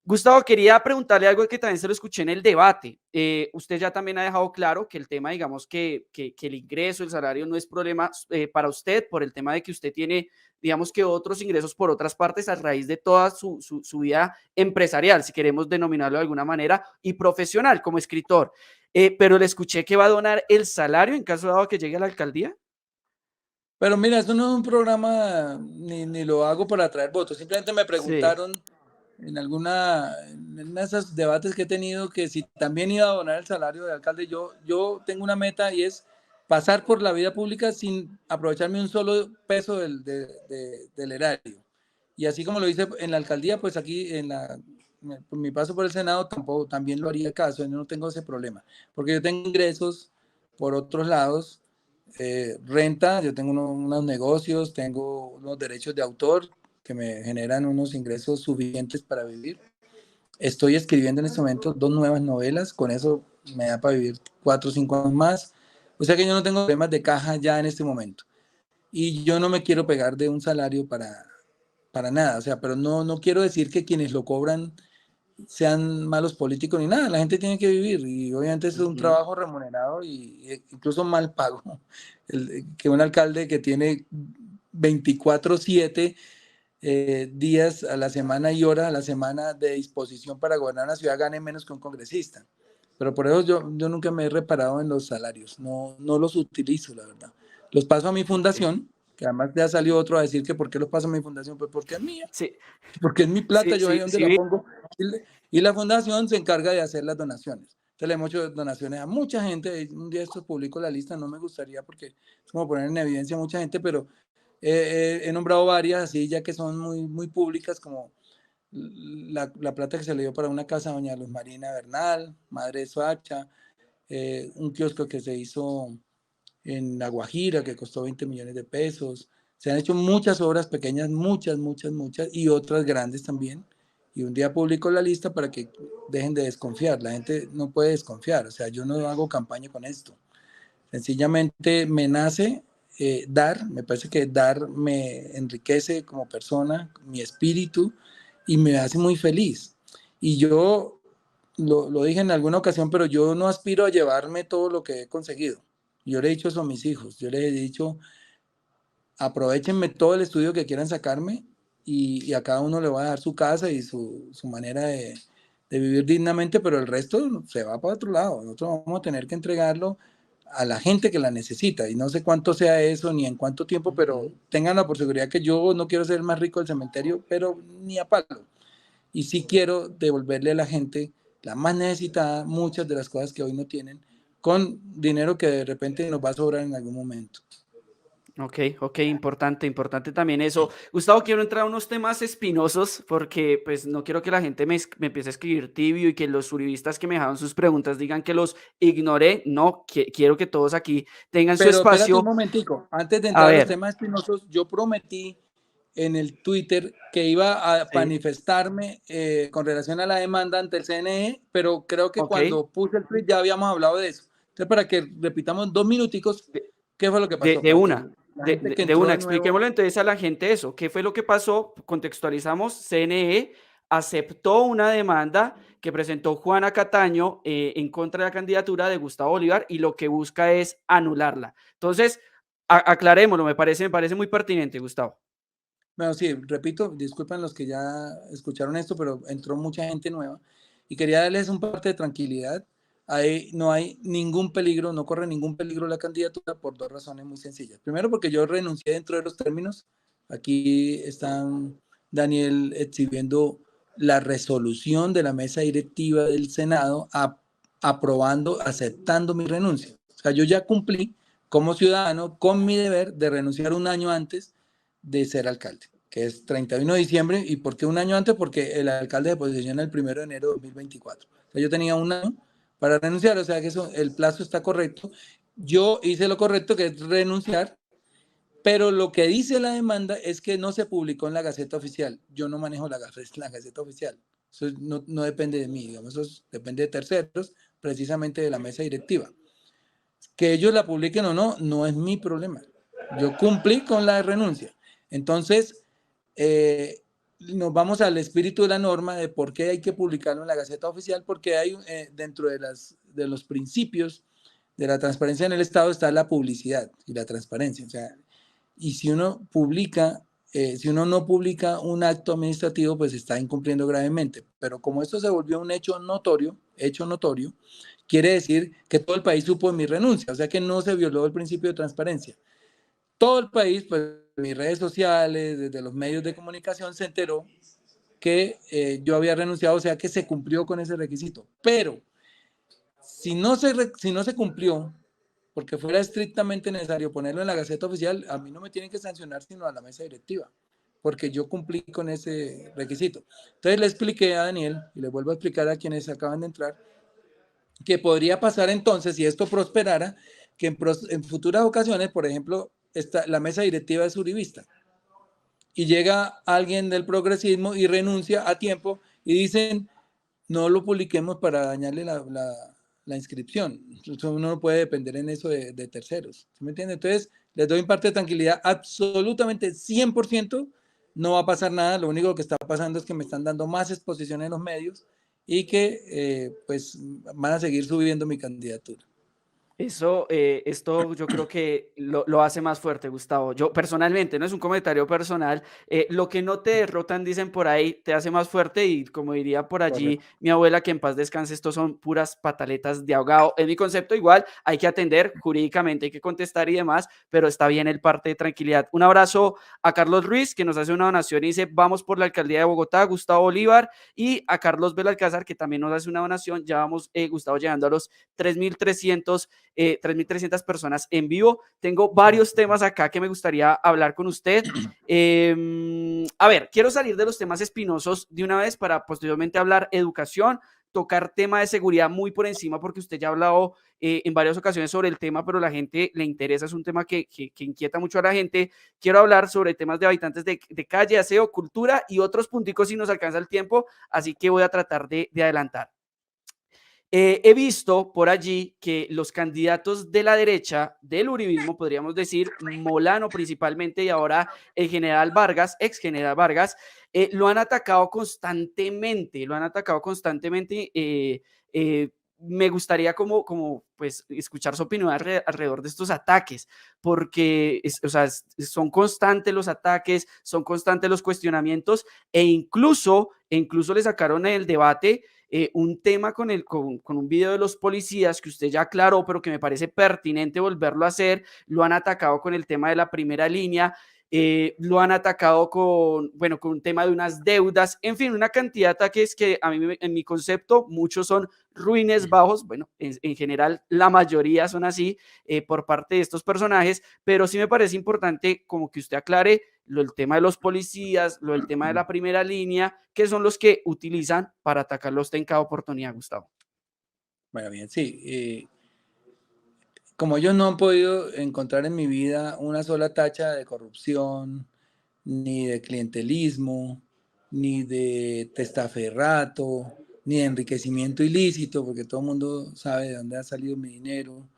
Gustavo, quería preguntarle algo que también se lo escuché en el debate. Usted ya también ha dejado claro que el tema, digamos, que el ingreso, el salario no es problema para usted por el tema de que usted tiene, digamos, que otros ingresos por otras partes a raíz de toda su vida empresarial, si queremos denominarlo de alguna manera, y profesional como escritor. Pero le escuché que va a donar el salario en caso dado que llegue a la alcaldía. Pero mira, esto no es un programa, ni lo hago para atraer votos. Simplemente me Sí. preguntaron en esos debates que he tenido que si también iba a donar el salario de alcalde. Yo tengo una meta y es pasar por la vida pública sin aprovecharme un solo peso del erario. Y así como lo hice en la alcaldía, pues aquí por mi paso por el Senado tampoco, también lo haría caso. Yo no tengo ese problema, porque yo tengo ingresos por otros lados, renta, yo tengo unos negocios, tengo unos derechos de autor que me generan unos ingresos suficientes para vivir. Estoy escribiendo en este momento 2 nuevas novelas, con eso me da para vivir 4 o 5 años más. O sea que yo no tengo problemas de caja ya en este momento. Y yo no me quiero pegar de un salario para nada. O sea, pero no quiero decir que quienes lo cobran sean malos políticos ni nada. La gente tiene que vivir y obviamente es un trabajo remunerado y incluso mal pago. Que un alcalde que tiene 24/7 días a la semana y horas a la semana de disposición para gobernar una ciudad gane menos que un congresista. Pero por eso yo nunca me he reparado en los salarios, no los utilizo, la verdad. Los paso a mi Ok. fundación, que además ya salió otro a decir que por qué los paso a mi fundación, pues porque es mía, Sí, porque es mi plata, sí, yo ahí sí, donde la sí. pongo. Y la fundación se encarga de hacer las donaciones. Entonces le hemos hecho donaciones a mucha gente. Un día estos publico la lista, no me gustaría porque es como poner en evidencia a mucha gente, pero he nombrado varias así ya que son muy públicas, como la plata que se le dio para una casa a doña Luz Marina Bernal, madre de Soacha, un kiosco que se hizo en La Guajira que costó 20 millones de pesos. Se han hecho muchas obras pequeñas, muchas, y otras grandes también. Y un día publico la lista para que dejen de desconfiar. La gente no puede desconfiar. O sea, yo no hago campaña con esto. Sencillamente me nace dar, me parece que dar me enriquece como persona, mi espíritu, y me hace muy feliz. Y yo lo dije en alguna ocasión, pero yo no aspiro a llevarme todo lo que he conseguido. Yo le he dicho eso a mis hijos, yo les he dicho, aprovechenme todo el estudio que quieran sacarme y a cada uno le va a dar su casa y su manera de vivir dignamente, pero el resto se va para otro lado. Nosotros vamos a tener que entregarlo a la gente que la necesita y no sé cuánto sea eso ni en cuánto tiempo, pero ténganla por seguridad que yo no quiero ser el más rico del cementerio, pero ni a palo. Y sí quiero devolverle a la gente, la más necesitada, muchas de las cosas que hoy no tienen, con dinero que de repente nos va a sobrar en algún momento. Ok, ok, importante, importante también eso. Gustavo, quiero entrar a unos temas espinosos porque pues no quiero que la gente me empiece a escribir tibio y que los uribistas que me dejaron sus preguntas digan que los ignoré. No, quiero que todos aquí tengan su Pero espérate un espacio. momentico, antes de A entrar a los ver, temas espinosos, yo prometí en el Twitter que iba a sí, manifestarme con relación a la demanda ante el CNE, pero creo que ok, cuando puse el tweet ya habíamos hablado de eso. Entonces, para que repitamos 2 minuticos, de, ¿qué fue lo que pasó? de Para que una, la gente que de entró una, de nuevo. expliquémosle entonces a la gente eso. ¿Qué fue lo que pasó? Contextualizamos, CNE aceptó una demanda que presentó Juana Cataño en contra de la candidatura de Gustavo Bolívar y lo que busca es anularla. Entonces, aclarémoslo, me parece muy pertinente, Gustavo. Bueno, sí, repito, disculpen los que ya escucharon esto, pero entró mucha gente nueva y quería darles un parte de tranquilidad. Ahí no hay ningún peligro, no corre ningún peligro la candidatura por 2 razones muy sencillas. Primero, porque yo renuncié dentro de los términos. Aquí están Daniel exhibiendo la resolución de la mesa directiva del Senado aprobando, aceptando mi renuncia. O sea, yo ya cumplí como ciudadano con mi deber de renunciar un año antes de ser alcalde, que es 31 de diciembre. ¿Y por qué un año antes? Porque el alcalde se posesiona el 1 de enero de 2024. O sea, yo tenía un año para renunciar, o sea que eso, el plazo está correcto. Yo hice lo correcto, que es renunciar, pero lo que dice la demanda es que no se publicó en la Gaceta Oficial. Yo no manejo la Gaceta Oficial. Eso no depende de mí, digamos, eso depende de terceros, precisamente de la mesa directiva. Que ellos la publiquen o no, no es mi problema. Yo cumplí con la renuncia. Entonces, eh, nos vamos al espíritu de la norma de por qué hay que publicarlo en la Gaceta Oficial, porque hay dentro de los principios de la transparencia en el Estado está la publicidad y la transparencia. O sea, y si uno publica, si uno no publica un acto administrativo, pues está incumpliendo gravemente. Pero como esto se volvió un hecho notorio, quiere decir que todo el país supo de mi renuncia, o sea que no se violó el principio de transparencia. Todo el país, pues, en mis redes sociales, desde los medios de comunicación, se enteró que yo había renunciado, o sea que se cumplió con ese requisito. Pero si no se cumplió, porque fuera estrictamente necesario ponerlo en la Gaceta Oficial, a mí no me tienen que sancionar sino a la mesa directiva, porque yo cumplí con ese requisito. Entonces le expliqué a Daniel, y le vuelvo a explicar a quienes acaban de entrar, que podría pasar entonces, si esto prosperara, que en futuras ocasiones, por ejemplo, la mesa directiva es uribista, y llega alguien del progresismo y renuncia a tiempo y dicen, no lo publiquemos para dañarle la inscripción. Entonces uno no puede depender en eso de terceros. ¿Sí me entiende? Entonces, les doy un parte de tranquilidad, absolutamente 100% no va a pasar nada. Lo único que está pasando es que me están dando más exposición en los medios y que pues van a seguir subiendo mi candidatura. Eso, esto yo creo que lo hace más fuerte, Gustavo. Yo personalmente, no es un comentario personal, lo que no te derrotan, dicen por ahí, te hace más fuerte y como diría por allí Correcto. mi abuela, que en paz descanse, estos son puras pataletas de ahogado. En mi concepto igual, hay que atender jurídicamente, hay que contestar y demás, pero está bien el parte de tranquilidad. Un abrazo a Carlos Ruiz, que nos hace una donación y dice, vamos por la alcaldía de Bogotá, Gustavo Bolívar, y a Carlos Belalcázar, que también nos hace una donación. Ya vamos, Gustavo, llegando a los 3.300 personas en vivo. Tengo varios temas acá que me gustaría hablar con usted. A ver, quiero salir de los temas espinosos de una vez para posteriormente hablar educación, tocar tema de seguridad muy por encima, porque usted ya ha hablado en varias ocasiones sobre el tema, pero la gente le interesa, es un tema que inquieta mucho a la gente. Quiero hablar sobre temas de habitantes de calle, aseo, cultura y otros punticos si nos alcanza el tiempo, así que voy a tratar de adelantar. He visto por allí que los candidatos de la derecha, del uribismo, podríamos decir, Molano principalmente y ahora el general Vargas, ex general Vargas, lo han atacado constantemente, me gustaría como pues escuchar su opinión alrededor de estos ataques, porque o sea, son constantes los ataques, son constantes los cuestionamientos e incluso le sacaron el debate un tema con un video de los policías que usted ya aclaró, pero que me parece pertinente volverlo a hacer. Lo han atacado con el tema de la primera línea, lo han atacado con un tema de unas deudas, en fin, una cantidad de ataques que a mí, en mi concepto, muchos son ruines bajos, bueno, en general la mayoría son así por parte de estos personajes, pero sí me parece importante como que usted aclare el tema de los policías, el tema de la primera línea, que son los que utilizan para atacarlos en cada oportunidad, Gustavo. Bueno, bien, sí. Como ellos no han podido encontrar en mi vida una sola tacha de corrupción, ni de clientelismo, ni de testaferrato, ni de enriquecimiento ilícito, porque todo el mundo sabe de dónde ha salido mi dinero.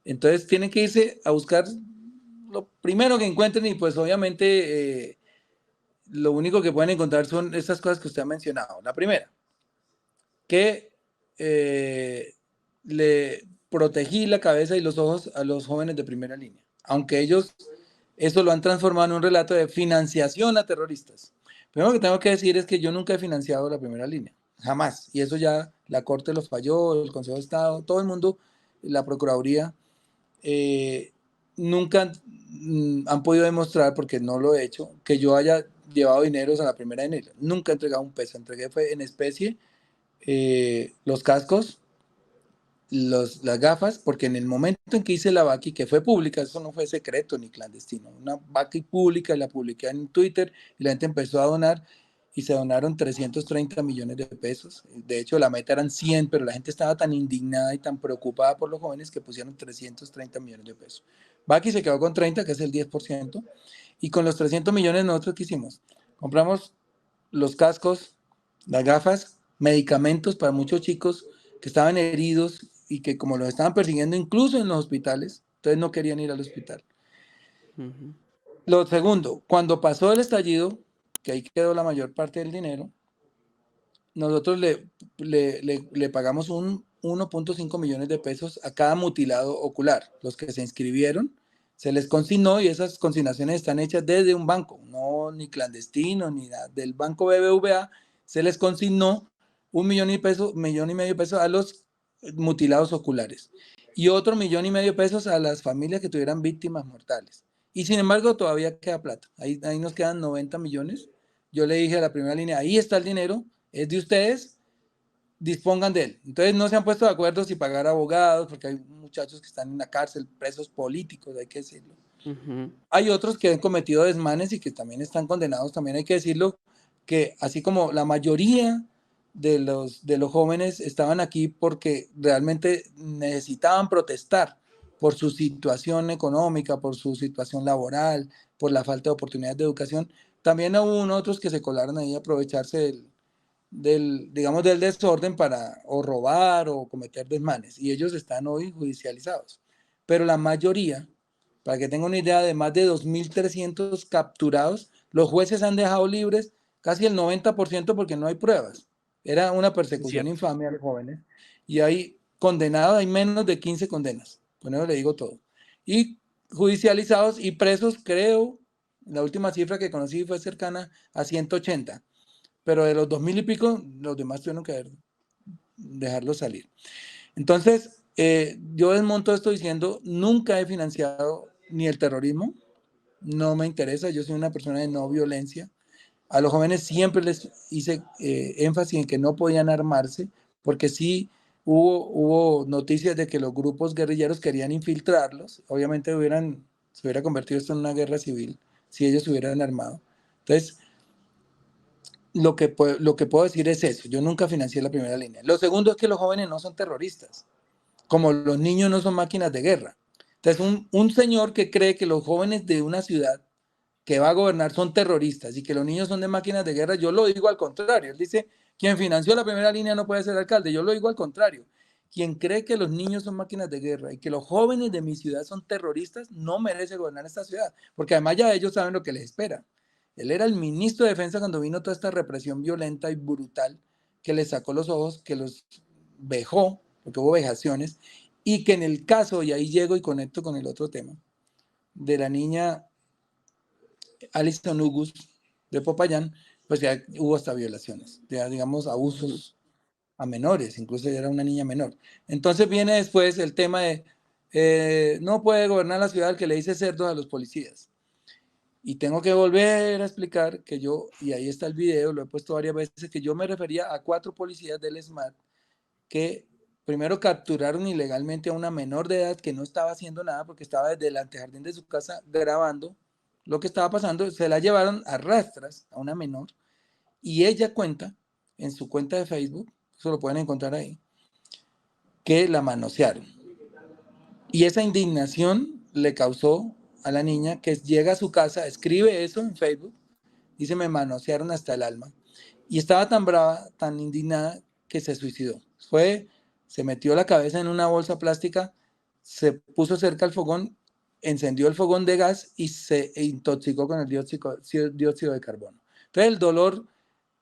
Entonces tienen que irse a buscar lo primero que encuentren y pues obviamente lo único que pueden encontrar son estas cosas que usted ha mencionado. La primera, que le protegí la cabeza y los ojos a los jóvenes de primera línea, aunque ellos eso lo han transformado en un relato de financiación a terroristas. Primero que tengo que decir es que yo nunca he financiado la primera línea, jamás, y eso ya la Corte lo falló, el Consejo de Estado, todo el mundo, la Procuraduría, nunca han podido demostrar, porque no lo he hecho, que yo haya llevado dineros a la primera línea. Nunca he entregado un peso, entregué fue en especie los cascos, las gafas, porque en el momento en que hice la vaqui, que fue pública, eso no fue secreto ni clandestino, una vaqui pública, la publiqué en Twitter y la gente empezó a donar y se donaron 330 millones de pesos. De hecho, la meta eran 100, pero la gente estaba tan indignada y tan preocupada por los jóvenes que pusieron 330 millones de pesos. Vaqui se quedó con 30, que es el 10%, y con los 300 millones nosotros, ¿qué hicimos? Compramos los cascos, las gafas, medicamentos para muchos chicos que estaban heridos y que como los estaban persiguiendo incluso en los hospitales, entonces no querían ir al hospital. Uh -huh. Lo segundo, cuando pasó el estallido, que ahí quedó la mayor parte del dinero, nosotros le pagamos 1.5 millones de pesos a cada mutilado ocular. Los que se inscribieron, se les consignó y esas consignaciones están hechas desde un banco, no ni clandestino, ni nada. Del banco BBVA se les consignó 1,5 millones de pesos a los mutilados oculares y otro 1,5 millones de pesos a las familias que tuvieran víctimas mortales. Y sin embargo, todavía queda plata. Ahí nos quedan 90 millones. Yo le dije a la primera línea, ahí está el dinero, es de ustedes, dispongan de él. Entonces no se han puesto de acuerdo si pagar abogados, porque hay muchachos que están en la cárcel, presos políticos, hay que decirlo. Hay otros que han cometido desmanes y que también están condenados, también hay que decirlo, que así como la mayoría de los jóvenes estaban aquí porque realmente necesitaban protestar por su situación económica, por su situación laboral, por la falta de oportunidades de educación, también hubo otros que se colaron ahí a aprovecharse digamos, del desorden para o robar o cometer desmanes, y ellos están hoy judicializados. Pero la mayoría, para que tengan una idea, de más de 2.300 capturados, los jueces han dejado libres casi el 90% porque no hay pruebas. Era una persecución infame a los jóvenes y hay condenados, hay menos de 15 condenas, con eso le digo todo. Y judicializados y presos, creo, la última cifra que conocí fue cercana a 180, pero de los 2.000 y pico, los demás tuvieron que dejarlos salir. Entonces, yo desmonto esto diciendo, nunca he financiado ni el terrorismo, no me interesa, yo soy una persona de no violencia. A los jóvenes siempre les hice énfasis en que no podían armarse, porque sí hubo noticias de que los grupos guerrilleros querían infiltrarlos, obviamente se hubiera convertido esto en una guerra civil si ellos se hubieran armado. Entonces, lo que puedo decir es eso, yo nunca financié la primera línea. Lo segundo es que los jóvenes no son terroristas, como los niños no son máquinas de guerra. Entonces, un señor que cree que los jóvenes de una ciudad que va a gobernar son terroristas y que los niños son de máquinas de guerra, yo lo digo al contrario. Él dice, quien financió la primera línea no puede ser alcalde. Yo lo digo al contrario. Quien cree que los niños son máquinas de guerra y que los jóvenes de mi ciudad son terroristas, no merece gobernar esta ciudad, porque además ya ellos saben lo que les espera. Él era el ministro de Defensa cuando vino toda esta represión violenta y brutal que les sacó los ojos, que los vejó, porque hubo vejaciones, y que en el caso, y ahí llego y conecto con el otro tema, de la niña Alison Ugus de Popayán, pues ya hubo hasta violaciones, ya digamos abusos a menores, incluso ya era una niña menor. Entonces viene después el tema de no puede gobernar la ciudad el que le dice cerdos a los policías. Y tengo que volver a explicar que yo, y ahí está el video, lo he puesto varias veces, que yo me refería a 4 policías del SMAT que primero capturaron ilegalmente a una menor de edad que no estaba haciendo nada porque estaba desde el antejardín de su casa grabando lo que estaba pasando. Se la llevaron a rastras a una menor y ella cuenta en su cuenta de Facebook, eso lo pueden encontrar ahí, que la manosearon. Y esa indignación le causó a la niña que llega a su casa, escribe eso en Facebook, dice me manosearon hasta el alma. Y estaba tan brava, tan indignada, que se suicidó. Se metió la cabeza en una bolsa plástica, se puso cerca al fogón, encendió el fogón de gas y se intoxicó con el dióxido de carbono. Entonces el dolor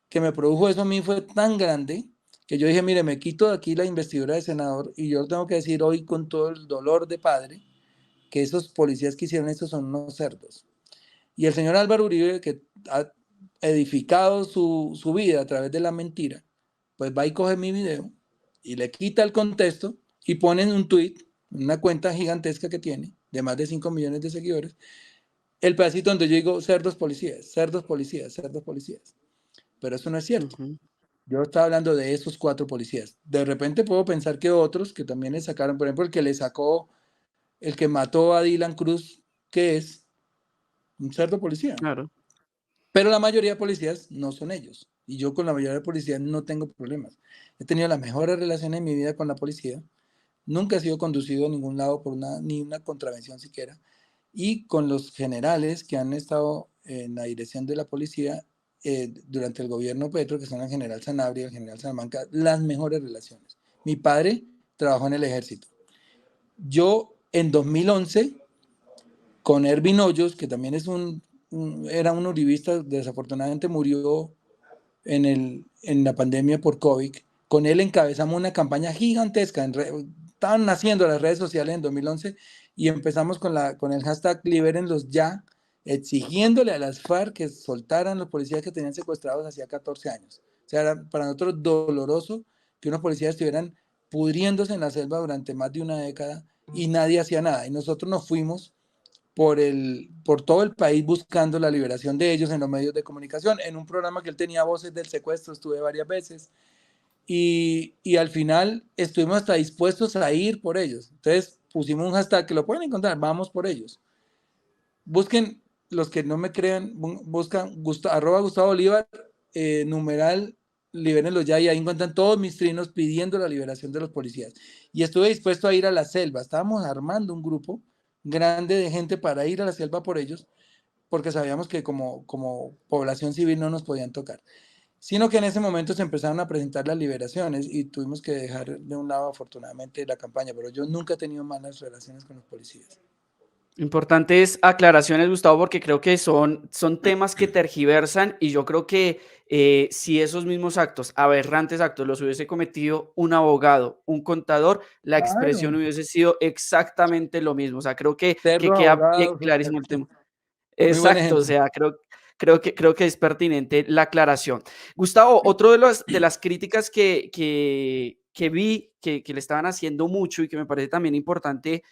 que me produjo eso a mí fue tan grande que yo dije, mire, me quito de aquí la investidura de senador y yo tengo que decir hoy con todo el dolor de padre que esos policías que hicieron esto son unos cerdos. Y el señor Álvaro Uribe, que ha edificado su vida a través de la mentira, pues va y coge mi video y le quita el contexto y pone en un tweet, una cuenta gigantesca que tiene, de más de 5 millones de seguidores, el pedacito donde yo digo cerdos policías, cerdos policías, cerdos policías. Pero eso no es cierto. Yo estaba hablando de esos 4 policías. De repente puedo pensar que otros que también le sacaron, por ejemplo, el que mató a Dylan Cruz, que es un cerdo policía. Claro. Pero la mayoría de policías no son ellos. Y yo con la mayoría de policías no tengo problemas. He tenido las mejores relaciones en mi vida con la policía. Nunca he sido conducido a ningún lado por ni una contravención siquiera. Y con los generales que han estado en la dirección de la policía durante el gobierno Petro, que son el general Sanabria y el general Salamanca, las mejores relaciones. Mi padre trabajó en el ejército. Yo en 2011, con Ervin Hoyos, que también es un era un uribista, desafortunadamente murió en la pandemia por COVID. Con él encabezamos una campaña gigantesca. Estaban naciendo las redes sociales en 2011 y empezamos con el hashtag Libérenlos ya, exigiéndole a las FARC que soltaran los policías que tenían secuestrados hacía 14 años. O sea, era para nosotros doloroso que unos policías estuvieran pudriéndose en la selva durante más de una década y nadie hacía nada. Y nosotros nos fuimos por todo el país buscando la liberación de ellos en los medios de comunicación. En un programa que él tenía, Voces del Secuestro, estuve varias veces y al final estuvimos hasta dispuestos a ir por ellos. Entonces pusimos un hashtag que lo pueden encontrar, vamos por ellos. Busquen, los que no me crean, buscan @Gustavo Bolívar, numeral, libérenlo ya, y ahí encuentran todos mis trinos pidiendo la liberación de los policías. Y estuve dispuesto a ir a la selva, estábamos armando un grupo grande de gente para ir a la selva por ellos, porque sabíamos que como población civil no nos podían tocar. Sino que en ese momento se empezaron a presentar las liberaciones y tuvimos que dejar de un lado afortunadamente la campaña, pero yo nunca he tenido malas relaciones con los policías. Importantes aclaraciones, Gustavo, porque creo que son temas que tergiversan y yo creo que si esos mismos actos, aberrantes actos, los hubiese cometido un abogado, un contador, la expresión Claro, hubiese sido exactamente lo mismo. O sea, creo que perro queda abogado, clarísimo el tema. muy buen Exacto, o ejemplo. sea, creo que es pertinente la aclaración. Gustavo, otro de las críticas que vi que le estaban haciendo mucho y que me parece también importante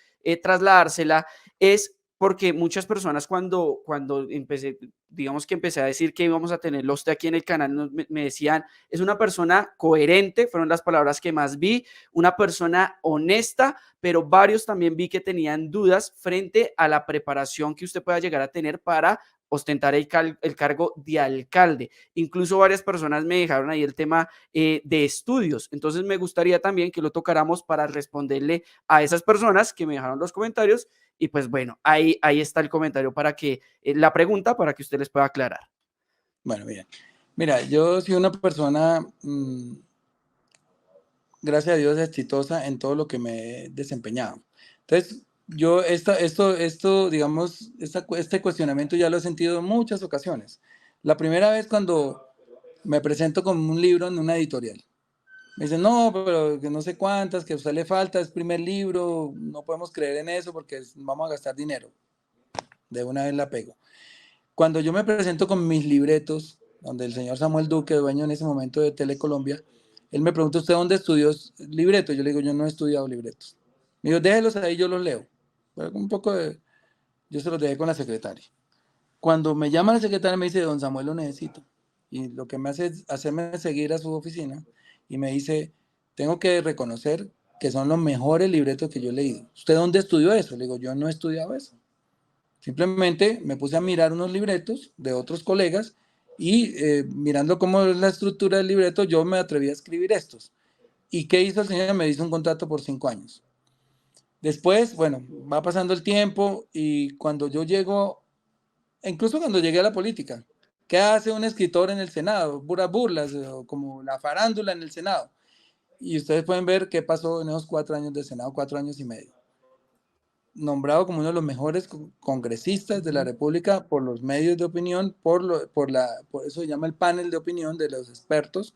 trasladársela es porque muchas personas cuando empecé, digamos que empecé a decir que íbamos a tenerlo usted aquí en el canal, me decían, es una persona coherente, fueron las palabras que más vi, una persona honesta, pero varios también vi que tenían dudas frente a la preparación que usted pueda llegar a tener para ostentar el cargo de alcalde. Incluso varias personas me dejaron ahí el tema de estudios. Entonces me gustaría también que lo tocáramos para responderle a esas personas que me dejaron los comentarios. Y pues bueno, ahí está el comentario para que, la pregunta para que usted les pueda aclarar. Bueno, bien. Mira, yo soy una persona, gracias a Dios, exitosa en todo lo que me he desempeñado. Entonces, yo digamos, este cuestionamiento ya lo he sentido en muchas ocasiones. La primera vez cuando me presento con un libro en una editorial. Me dicen, no, pero que no sé cuántas, que a usted le falta, es primer libro, no podemos creer en eso porque vamos a gastar dinero. De una vez la pego. Cuando yo me presento con mis libretos, donde el señor Samuel Duque, dueño en ese momento de Telecolombia, él me pregunta, ¿usted dónde estudió libretos? Yo le digo, yo no he estudiado libretos. Me dijo, déjelos ahí, yo los leo. Pero un poco de, yo se los dejé con la secretaria. Cuando me llama la secretaria me dice, don Samuel, lo necesito. Y lo que me hace es hacerme seguir a su oficina y me dice, tengo que reconocer que son los mejores libretos que yo he leído. ¿Usted dónde estudió eso? Le digo, yo no he estudiado eso. Simplemente me puse a mirar unos libretos de otros colegas y mirando cómo es la estructura del libreto, yo me atreví a escribir estos. ¿Y qué hizo el señor? Me hizo un contrato por 5 años. Después, bueno, va pasando el tiempo y cuando yo llego, incluso cuando llegué a la política, ¿qué hace un escritor en el Senado? Puras burlas, como la farándula en el Senado. Y ustedes pueden ver qué pasó en esos 4 años de Senado, 4 años y medio. Nombrado como uno de los mejores congresistas de la República por los medios de opinión, por eso se llama el panel de opinión de los expertos.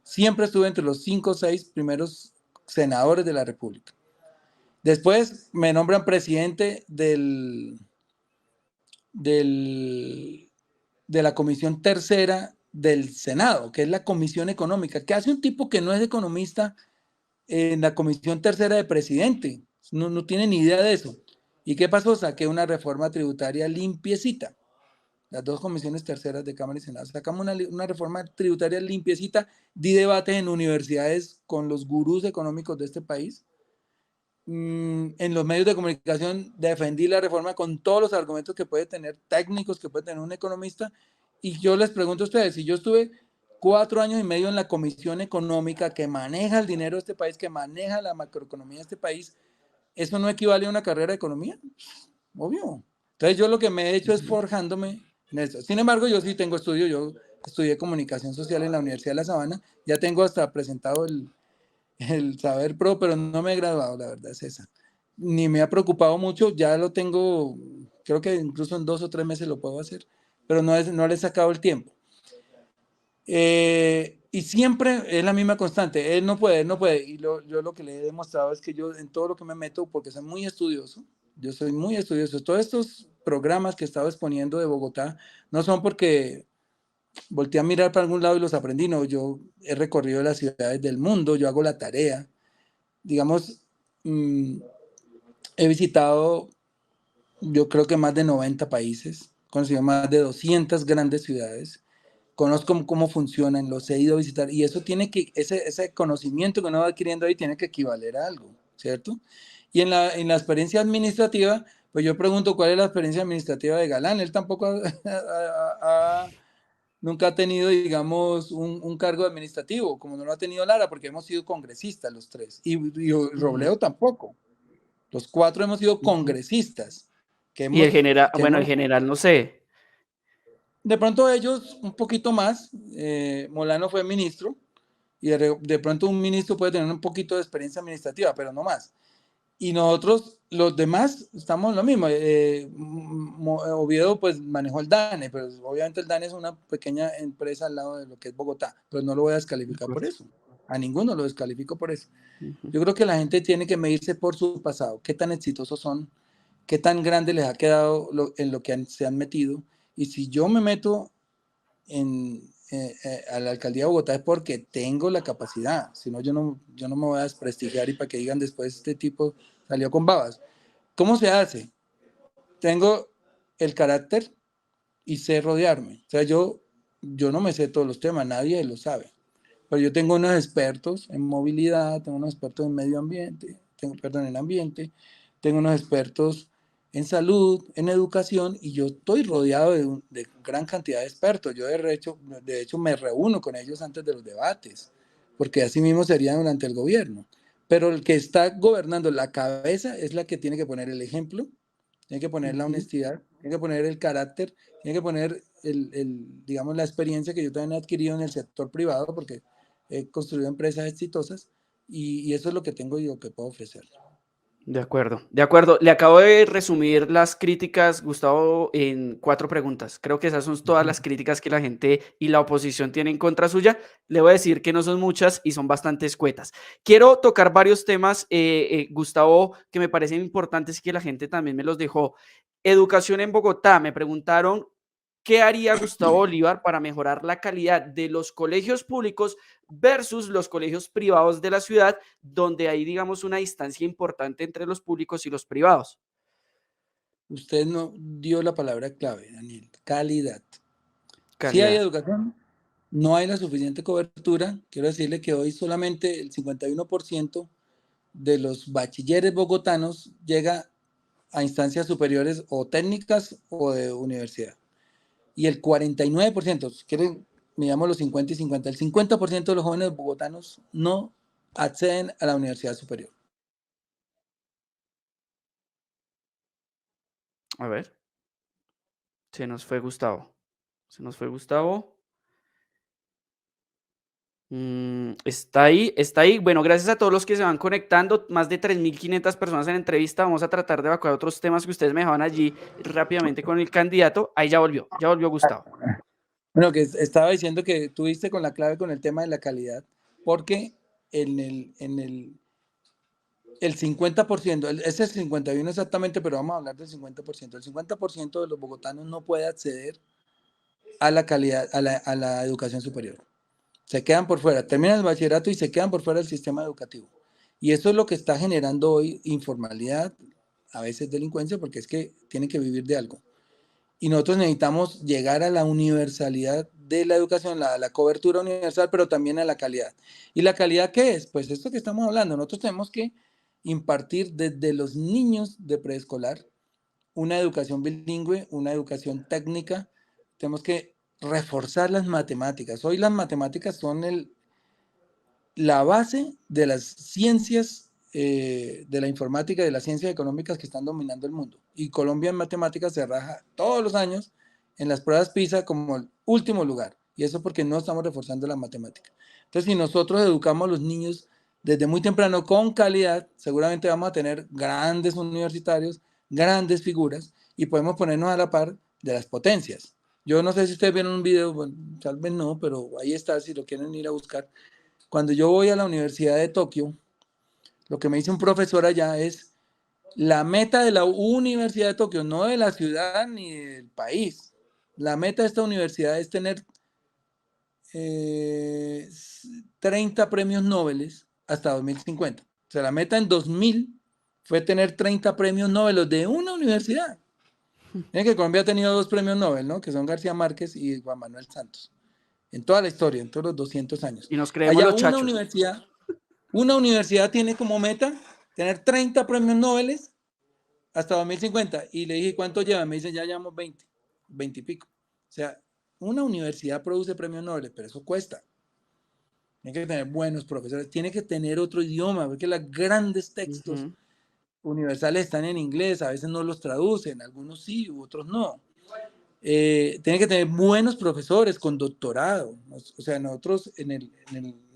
Siempre estuve entre los 5 o 6 primeros senadores de la República. Después me nombran presidente de la Comisión Tercera del Senado, que es la Comisión Económica. ¿Qué hace un tipo que no es economista en la Comisión Tercera de Presidente? No tiene ni idea de eso. ¿Y qué pasó? Saqué una reforma tributaria limpiecita. Las dos comisiones terceras de Cámara y Senado. Sacamos una reforma tributaria limpiecita. Di debates en universidades con los gurús económicos de este país. En los medios de comunicación defendí la reforma con todos los argumentos que puede tener, técnicos que puede tener un economista. Y yo les pregunto a ustedes, si yo estuve 4 años y medio en la Comisión Económica que maneja el dinero de este país, que maneja la macroeconomía de este país, ¿eso no equivale a una carrera de economía? Obvio. Entonces yo lo que me he hecho es forjándome en eso. Sin embargo, yo sí tengo estudio, yo estudié comunicación social en la Universidad de La Sabana, ya tengo hasta presentado el Saber Pro, pero no me he graduado, la verdad es esa. Ni me ha preocupado mucho, ya lo tengo, creo que incluso en 2 o 3 meses lo puedo hacer. pero no le he sacado el tiempo. Y siempre es la misma constante, él no puede. Y yo lo que le he demostrado es que yo en todo lo que me meto, porque soy muy estudioso, yo soy muy estudioso, todos estos programas que he estado exponiendo de Bogotá no son porque volteé a mirar para algún lado y los aprendí, no, yo he recorrido las ciudades del mundo, yo hago la tarea, digamos, he visitado yo creo que más de 90 países, conocido más de 200 grandes ciudades, conozco cómo funcionan, los he ido a visitar y eso tiene que, ese conocimiento que uno va adquiriendo ahí tiene que equivaler a algo, ¿cierto? Y en la experiencia administrativa, pues yo pregunto cuál es la experiencia administrativa de Galán, él tampoco nunca ha tenido, digamos, un cargo administrativo, como no lo ha tenido Lara, porque hemos sido congresistas los tres, y Robledo tampoco, los cuatro hemos sido congresistas, que Y el hemos, general, que bueno, el hemos general, no sé. de pronto ellos un poquito más, Molano fue ministro, y de pronto un ministro puede tener un poquito de experiencia administrativa, pero no más. Y nosotros, los demás, estamos en lo mismo. Oviedo pues manejó el DANE, pero obviamente el DANE es una pequeña empresa al lado de lo que es Bogotá, pero no lo voy a descalificar por eso. A ninguno lo descalifico por eso. Yo creo que la gente tiene que medirse por su pasado, qué tan exitosos son, qué tan grande les ha quedado en lo que se han metido. Y si yo me meto a la alcaldía de Bogotá es porque tengo la capacidad, si no yo no me voy a desprestigiar y para que digan después este tipo salió con babas. ¿Cómo se hace? Tengo el carácter y sé rodearme. O sea, yo no me sé todos los temas, nadie lo sabe. Pero yo tengo unos expertos en movilidad, tengo unos expertos en medio ambiente, en ambiente, tengo unos expertos en salud, en educación, y yo estoy rodeado de gran cantidad de expertos. Yo de hecho me reúno con ellos antes de los debates, porque así mismo sería durante el gobierno. Pero el que está gobernando la cabeza es la que tiene que poner el ejemplo, tiene que poner la honestidad, tiene que poner el carácter, tiene que poner digamos, la experiencia que yo también he adquirido en el sector privado, porque he construido empresas exitosas y eso es lo que tengo y lo que puedo ofrecer. De acuerdo, de acuerdo. Le acabo de resumir las críticas, Gustavo, en 4 preguntas. Creo que esas son todas las críticas que la gente y la oposición tienen en contra suya. Le voy a decir que no son muchas y son bastante escuetas. Quiero tocar varios temas, Gustavo, que me parecen importantes y que la gente también me los dejó. Educación en Bogotá. Me preguntaron qué haría Gustavo Bolívar para mejorar la calidad de los colegios públicos versus los colegios privados de la ciudad, donde hay, digamos, una distancia importante entre los públicos y los privados. Usted no dio la palabra clave, Daniel, calidad. Si hay Calidad. educación, no hay la suficiente cobertura. Quiero decirle que hoy solamente el 51% de los bachilleres bogotanos llega a instancias superiores o técnicas o de universidad. Y el 49%, si quieren, miramos los 50 y 50, el 50% de los jóvenes bogotanos no acceden a la universidad superior. A ver, se nos fue Gustavo. Se nos fue Gustavo. Está ahí, está ahí. Bueno, gracias a todos los que se van conectando. Más de 3.500 personas en entrevista. Vamos a tratar de evacuar otros temas que ustedes me dejaban allí rápidamente con el candidato. Ahí ya volvió Gustavo. Bueno, que estaba diciendo que tuviste con la clave con el tema de la calidad, porque el 50%, ese es el 51 exactamente, pero vamos a hablar del 50%. El 50% de los bogotanos no puede acceder a la calidad, a la educación superior. Se quedan por fuera, terminan el bachillerato y se quedan por fuera del sistema educativo. Y eso es lo que está generando hoy informalidad, a veces delincuencia, porque es que tienen que vivir de algo. Y nosotros necesitamos llegar a la universalidad de la educación, la cobertura universal, pero también a la calidad. ¿Y la calidad qué es? Pues esto que estamos hablando, nosotros tenemos que impartir desde los niños de preescolar una educación bilingüe, una educación técnica, tenemos que reforzar las matemáticas. Hoy las matemáticas son la base de las ciencias de la informática y de las ciencias económicas que están dominando el mundo. Y Colombia en matemáticas se raja todos los años en las pruebas PISA como el último lugar. Y eso porque no estamos reforzando la matemática. Entonces, si nosotros educamos a los niños desde muy temprano con calidad, seguramente vamos a tener grandes universitarios, grandes figuras y podemos ponernos a la par de las potencias. Yo no sé si ustedes vieron un video, bueno, tal vez no, pero ahí está, si lo quieren ir a buscar. Cuando yo voy a la Universidad de Tokio, lo que me dice un profesor allá es, la meta de la Universidad de Tokio, no de la ciudad ni del país, la meta de esta universidad es tener 30 premios Nobel hasta 2050. O sea, la meta en 2000 fue tener 30 premios Nobel de una universidad. Miren que Colombia ha tenido 2 premios Nobel, ¿no? Que son García Márquez y Juan Manuel Santos. En toda la historia, en todos los 200 años. Y nos creemos Allá los chachos. una universidad tiene como meta tener 30 premios Nobel hasta 2050. Y le dije, ¿cuánto llevan? Me dicen, ya llevamos 20, 20 y pico. O sea, una universidad produce premios Nobel, pero eso cuesta. Tiene que tener buenos profesores, tiene que tener otro idioma, porque los grandes textos universales están en inglés, a veces no los traducen, algunos sí, otros no. Tiene que tener buenos profesores con doctorado. O sea, nosotros en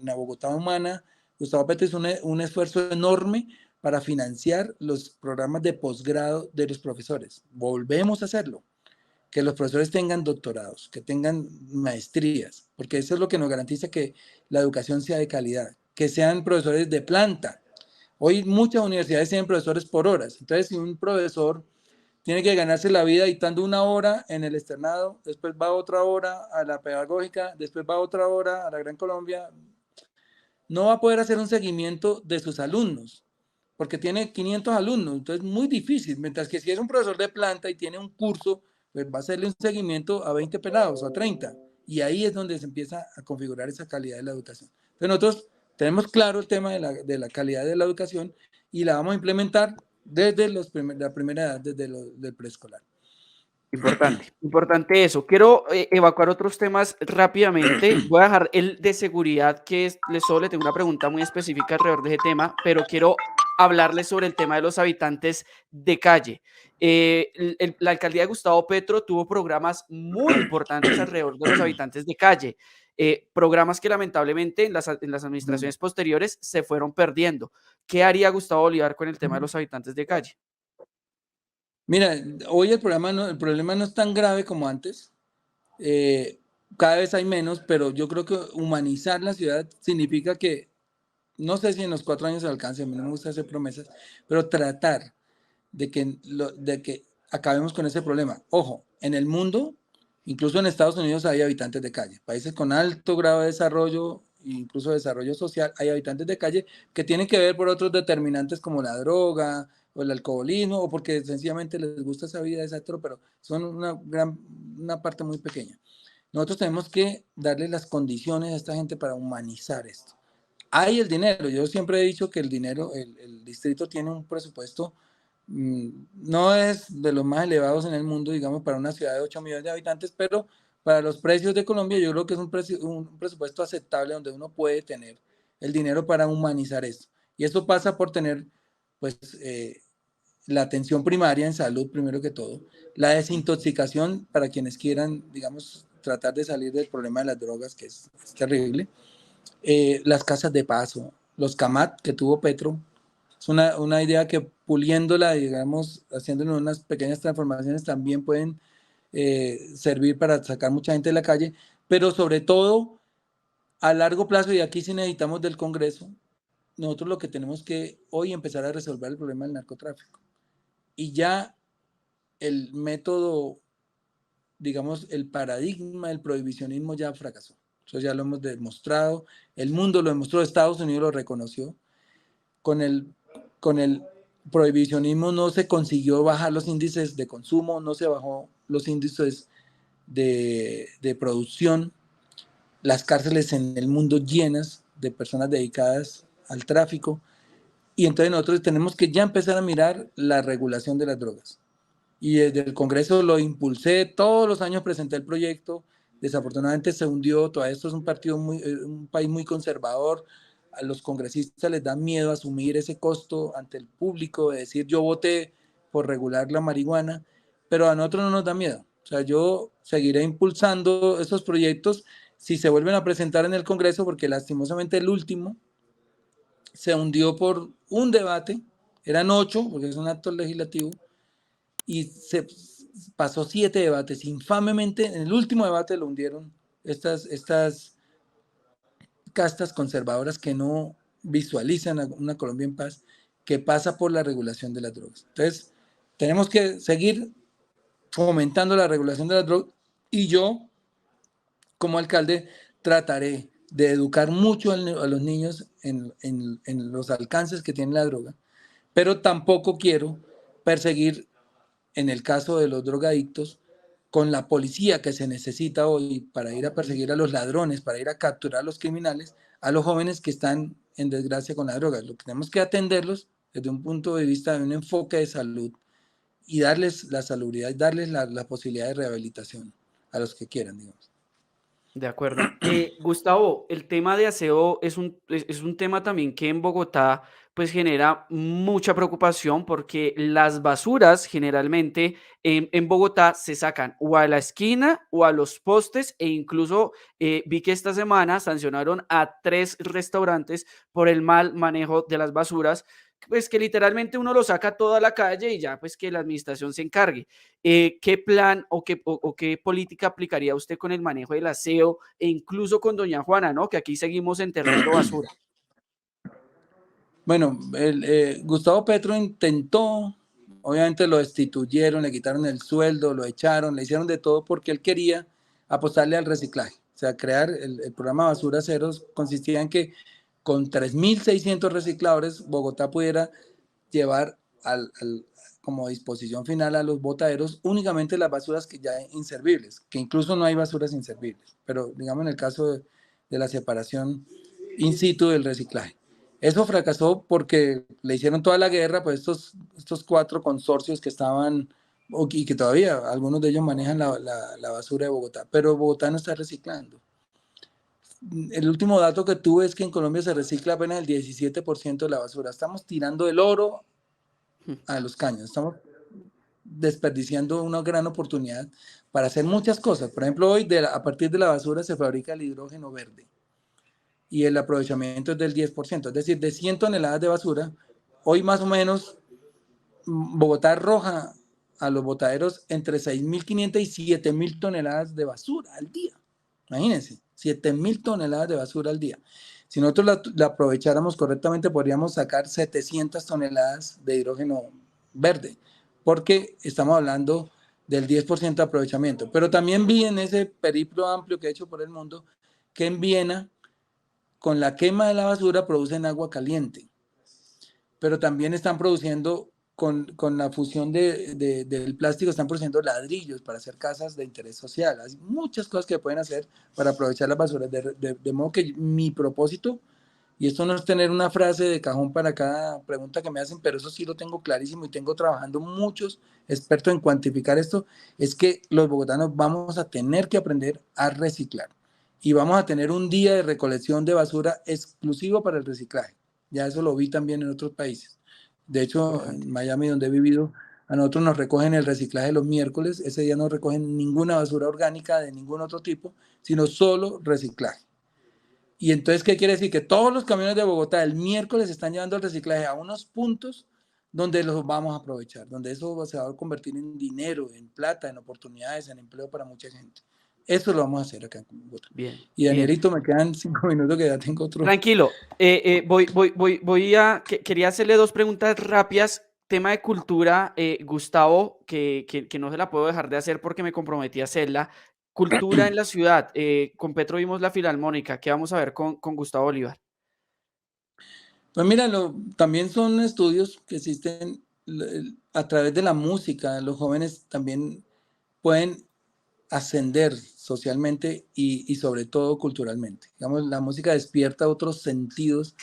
la Bogotá Humana, Gustavo Petro hizo un esfuerzo enorme para financiar los programas de posgrado de los profesores. Volvemos a hacerlo. Que los profesores tengan doctorados, que tengan maestrías, porque eso es lo que nos garantiza que la educación sea de calidad, que sean profesores de planta. Hoy muchas universidades tienen profesores por horas, entonces si un profesor tiene que ganarse la vida dictando 1 hora en el externado, después va otra hora a la pedagógica, después va otra hora a la Gran Colombia, no va a poder hacer un seguimiento de sus alumnos, porque tiene 500 alumnos, entonces es muy difícil, mientras que si es un profesor de planta y tiene un curso, pues va a hacerle un seguimiento a 20 pelados o a 30, y ahí es donde se empieza a configurar esa calidad de la educación. Entonces nosotros tenemos claro el tema de la calidad de la educación y la vamos a implementar desde la primera edad, desde del preescolar. Importante, importante eso. Quiero evacuar otros temas rápidamente. Voy a dejar el de seguridad, que solo le tengo una pregunta muy específica alrededor de ese tema, pero quiero hablarles sobre el tema de los habitantes de calle. La alcaldía de Gustavo Petro tuvo programas muy importantes alrededor de los habitantes de calle, programas que lamentablemente en las administraciones posteriores se fueron perdiendo. ¿Qué haría Gustavo Bolívar con el tema de los habitantes de calle? Mira, hoy el problema no es tan grave como antes. Cada vez hay menos, pero yo creo que humanizar la ciudad significa que, no sé si en los 4 años se alcance, a mí no me gusta hacer promesas, pero tratar de que acabemos con ese problema. Ojo, en el mundo, incluso en Estados Unidos hay habitantes de calle. Países con alto grado de desarrollo, incluso desarrollo social, hay habitantes de calle que tienen que ver por otros determinantes como la droga o el alcoholismo, o porque sencillamente les gusta esa vida, etcétera, pero son una parte muy pequeña. Nosotros tenemos que darle las condiciones a esta gente para humanizar esto. Hay el dinero, yo siempre he dicho que el dinero, el distrito tiene un presupuesto, no es de los más elevados en el mundo, digamos, para una ciudad de 8 millones de habitantes, pero para los precios de Colombia yo creo que es un presupuesto aceptable donde uno puede tener el dinero para humanizar esto. Y eso pasa por tener, pues, la atención primaria en salud, primero que todo, la desintoxicación para quienes quieran, digamos, tratar de salir del problema de las drogas, que es terrible, las casas de paso, los CAMAT que tuvo Petro, es una idea que puliéndola, digamos, haciéndole unas pequeñas transformaciones también pueden servir para sacar mucha gente de la calle, pero sobre todo a largo plazo, y aquí sí necesitamos del Congreso, nosotros lo que tenemos que hoy empezar a resolver el problema del narcotráfico. Y ya el método, digamos, el paradigma del prohibicionismo ya fracasó. Eso ya lo hemos demostrado, el mundo lo demostró, Estados Unidos lo reconoció. Con el prohibicionismo no se consiguió bajar los índices de consumo, no se bajó los índices de producción, las cárceles en el mundo llenas de personas dedicadas al tráfico, y entonces nosotros tenemos que ya empezar a mirar la regulación de las drogas. Y desde el Congreso lo impulsé, todos los años presenté el proyecto, desafortunadamente se hundió, todavía esto es un país muy conservador, a los congresistas les da miedo asumir ese costo ante el público, de decir yo voté por regular la marihuana, pero a nosotros no nos da miedo. O sea, yo seguiré impulsando estos proyectos si se vuelven a presentar en el Congreso, porque lastimosamente el último se hundió por un debate, eran 8, porque es un acto legislativo, y pasó 7 debates, infamemente, en el último debate lo hundieron estas castas conservadoras que no visualizan a una Colombia en paz, que pasa por la regulación de las drogas. Entonces, tenemos que seguir fomentando la regulación de las drogas y yo, como alcalde, trataré de educar mucho a los niños en los alcances que tiene la droga, pero tampoco quiero perseguir, en el caso de los drogadictos, con la policía que se necesita hoy para ir a perseguir a los ladrones, para ir a capturar a los criminales, a los jóvenes que están en desgracia con la droga. Lo que tenemos que atenderlos desde un punto de vista de un enfoque de salud y darles la salubridad, darles la posibilidad de rehabilitación a los que quieran, digamos. De acuerdo. Gustavo, el tema de aseo es un tema también que en Bogotá pues genera mucha preocupación porque las basuras generalmente en Bogotá se sacan o a la esquina o a los postes e incluso vi que esta semana sancionaron a 3 restaurantes por el mal manejo de las basuras, pues que literalmente uno lo saca toda la calle y ya pues que la administración se encargue. ¿Qué plan o qué política aplicaría usted con el manejo del aseo e incluso con doña Juana, ¿no? Que aquí seguimos enterrando basura. Bueno, Gustavo Petro intentó, obviamente lo destituyeron, le quitaron el sueldo, lo echaron, le hicieron de todo porque él quería apostarle al reciclaje. O sea, crear el programa Basura Ceros consistía en que con 3.600 recicladores Bogotá pudiera llevar como disposición final a los botaderos únicamente las basuras que ya inservibles, que incluso no hay basuras inservibles, pero digamos en el caso de la separación in situ del reciclaje. Eso fracasó porque le hicieron toda la guerra, pues estos 4 consorcios que estaban, y que todavía algunos de ellos manejan la basura de Bogotá, pero Bogotá no está reciclando. El último dato que tuve es que en Colombia se recicla apenas el 17% de la basura. Estamos tirando el oro a los caños, estamos desperdiciando una gran oportunidad para hacer muchas cosas. Por ejemplo, hoy a partir de la basura se fabrica el hidrógeno verde y el aprovechamiento es del 10%, es decir, de 100 toneladas de basura, hoy más o menos Bogotá arroja a los botaderos entre 6.500 y 7.000 toneladas de basura al día. Imagínense, 7.000 toneladas de basura al día. Si nosotros la aprovecháramos correctamente, podríamos sacar 700 toneladas de hidrógeno verde, porque estamos hablando del 10% de aprovechamiento. Pero también vi en ese periplo amplio que he hecho por el mundo que en Viena, con la quema de la basura, producen agua caliente, pero también están produciendo, con la fusión del plástico, están produciendo ladrillos para hacer casas de interés social. Hay muchas cosas que pueden hacer para aprovechar las basuras, de modo que mi propósito, y esto no es tener una frase de cajón para cada pregunta que me hacen, pero eso sí lo tengo clarísimo y tengo trabajando muchos expertos en cuantificar esto, es que los bogotanos vamos a tener que aprender a reciclar y vamos a tener un día de recolección de basura exclusivo para el reciclaje. Ya eso lo vi también en otros países. De hecho, en Miami, donde he vivido, a nosotros nos recogen el reciclaje los miércoles. Ese día no recogen ninguna basura orgánica de ningún otro tipo, sino solo reciclaje. Y entonces, ¿qué quiere decir? Que todos los camiones de Bogotá el miércoles están llevando el reciclaje a unos puntos donde los vamos a aprovechar, donde eso se va a convertir en dinero, en plata, en oportunidades, en empleo para mucha gente. Eso lo vamos a hacer acá en Bogotá. Bien, Y bien. Danielito, me quedan 5 minutos que ya tengo otro. Tranquilo. Quería hacerle 2 preguntas rápidas. Tema de cultura, Gustavo, que no se la puedo dejar de hacer porque me comprometí a hacerla. Cultura en la ciudad. Con Petro vimos la Filarmónica. ¿Qué vamos a ver con Gustavo Bolívar? Pues mira, también son estudios que existen a través de la música. Los jóvenes también pueden ascender socialmente y sobre todo culturalmente. Digamos, la música despierta otros sentidos,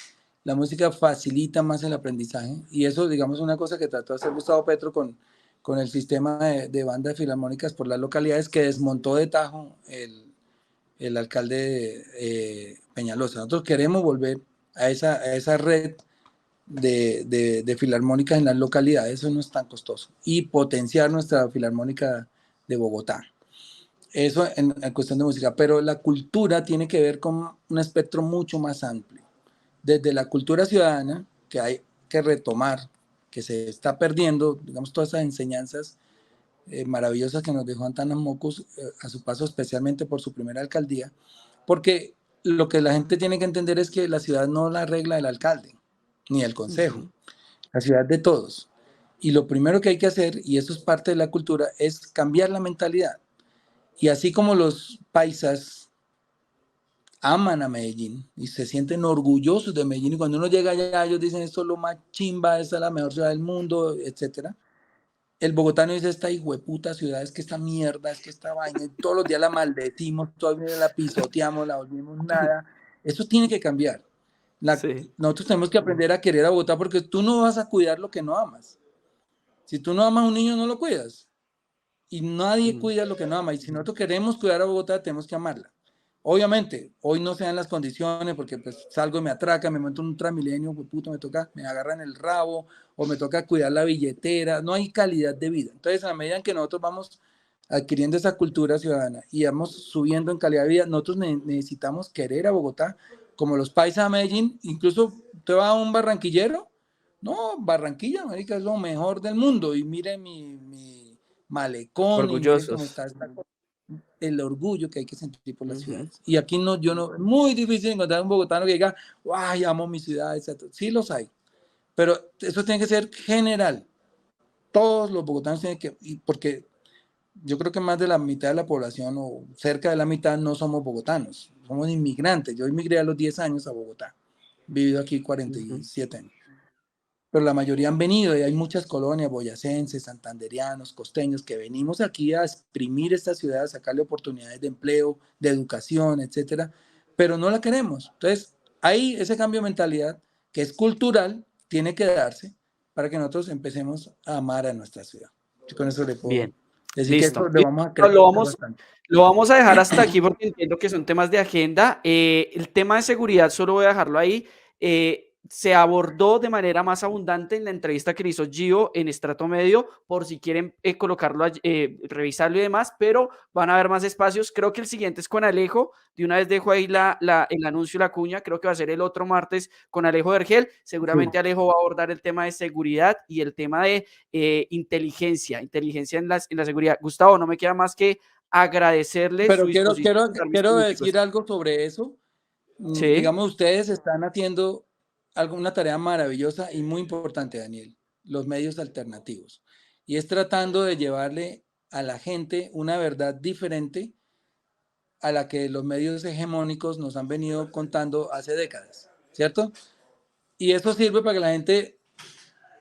la música facilita más el aprendizaje y eso, digamos, una cosa que trató de hacer Gustavo Petro con el sistema de bandas filarmónicas por las localidades que desmontó de tajo el alcalde Peñalosa. Nosotros queremos volver a esa red de filarmónicas en las localidades, eso no es tan costoso, y potenciar nuestra filarmónica de Bogotá. Eso en cuestión de música, pero la cultura tiene que ver con un espectro mucho más amplio. Desde la cultura ciudadana, que hay que retomar, que se está perdiendo, digamos, todas esas enseñanzas maravillosas que nos dejó Antanas Mocus a su paso, especialmente por su primera alcaldía, porque lo que la gente tiene que entender es que la ciudad no la arregla el alcalde, ni el consejo, la ciudad es de todos. Y lo primero que hay que hacer, y eso es parte de la cultura, es cambiar la mentalidad. Y así como los paisas aman a Medellín y se sienten orgullosos de Medellín, y cuando uno llega allá ellos dicen esto es lo más chimba, esta es la mejor ciudad del mundo, etcétera. El bogotano dice esta hijueputa ciudad, es que esta mierda, es que esta vaina, y todos los días la maldecimos, todos los días la pisoteamos, la volvimos nada. Eso tiene que cambiar. Sí. Nosotros tenemos que aprender a querer a Bogotá porque tú no vas a cuidar lo que no amas. Si tú no amas a un niño, no lo cuidas. Y nadie cuida lo que no ama. Y si nosotros queremos cuidar a Bogotá, tenemos que amarla. Obviamente, hoy no se dan las condiciones porque pues salgo y me atraca, me monto en un Transmilenio, pues, puto, me agarran el rabo o me toca cuidar la billetera. No hay calidad de vida. Entonces, a medida que nosotros vamos adquiriendo esa cultura ciudadana y vamos subiendo en calidad de vida, nosotros necesitamos querer a Bogotá, como los paisas a Medellín. Incluso te va a un barranquillero, no, Barranquilla, marica, es lo mejor del mundo. Y mire mi malecón y mire cómo Orgullosos. está esta cosa. El orgullo que hay que sentir por las ciudades. Y aquí no, es muy difícil encontrar un bogotano que diga, ¡ay, amo mi ciudad! Etc. Sí los hay, pero eso tiene que ser general. Todos los bogotanos tienen que, porque yo creo que más de la mitad de la población o cerca de la mitad no somos bogotanos, somos inmigrantes. Yo inmigré a los 10 años a Bogotá, he vivido aquí 47 años. Pero la mayoría han venido y hay muchas colonias boyacenses, santanderianos, costeños que venimos aquí a exprimir esta ciudad, a sacarle oportunidades de empleo, de educación, etcétera, pero no la queremos. Entonces, ahí ese cambio de mentalidad, que es cultural, tiene que darse para que nosotros empecemos a amar a nuestra ciudad. Yo con eso le puedo Bien, decir que esto listo. le vamos a crecer bastante. Lo vamos a dejar hasta aquí porque entiendo que son temas de agenda. El tema de seguridad solo voy a dejarlo ahí. Se abordó de manera más abundante en la entrevista que le hizo Gio en Estrato Medio, por si quieren colocarlo, revisarlo y demás, pero van a haber más espacios. Creo que el siguiente es con Alejo. De una vez dejo ahí el anuncio, la cuña. Creo que va a ser el otro martes con Alejo Vergel. Seguramente Alejo va a abordar el tema de seguridad y el tema de inteligencia en la seguridad. Gustavo, no me queda más que agradecerle su Pero disposición. quiero decir algo sobre eso. Sí. Digamos, ustedes están haciendo una tarea maravillosa y muy importante, Daniel, los medios alternativos. Y es tratando de llevarle a la gente una verdad diferente a la que los medios hegemónicos nos han venido contando hace décadas, ¿cierto? Y eso sirve para que la gente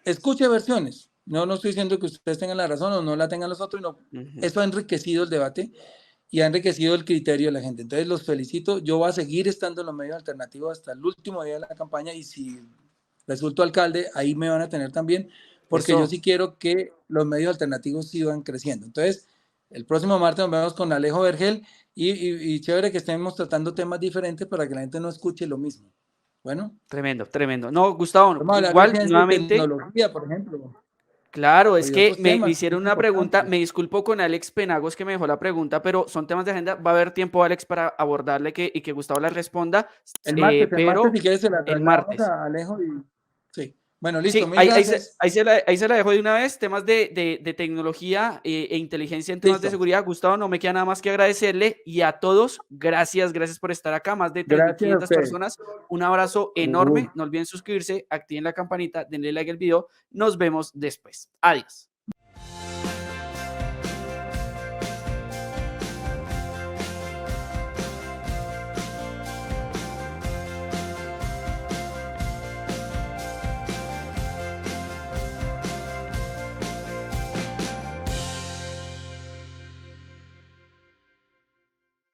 escuche versiones. No estoy diciendo que ustedes tengan la razón o no la tengan los otros, no. Eso ha enriquecido el debate y ha enriquecido el criterio de la gente. Entonces los felicito. Yo voy a seguir estando en los medios alternativos hasta el último día de la campaña y si resulto alcalde, ahí me van a tener también, porque yo sí quiero que los medios alternativos sigan creciendo. Entonces, el próximo martes nos vemos con Alejo Vergel y chévere que estemos tratando temas diferentes para que la gente no escuche lo mismo. Bueno. Tremendo, tremendo. No, Gustavo, Vamos a hablar igual, de ciencia y nuevamente. tecnología, por ejemplo. Claro, es que me temas hicieron una pregunta, importantes. me disculpo con Alex Penagos que me dejó la pregunta, pero son temas de agenda, va a haber tiempo, Alex, para abordarle y que Gustavo la responda, El martes, pero si quieres se la el trasladamos martes. a Alejo y... Sí. Bueno, listo, Sí, mil gracias. ahí se la dejo de una vez, temas de tecnología e inteligencia en temas de Listo. seguridad. Gustavo, no me queda nada más que agradecerle y a todos, gracias por estar acá, más de Gracias a 3.500 ustedes. personas. Un abrazo enorme, no olviden suscribirse, activen la campanita, denle like al video, nos vemos después. Adiós.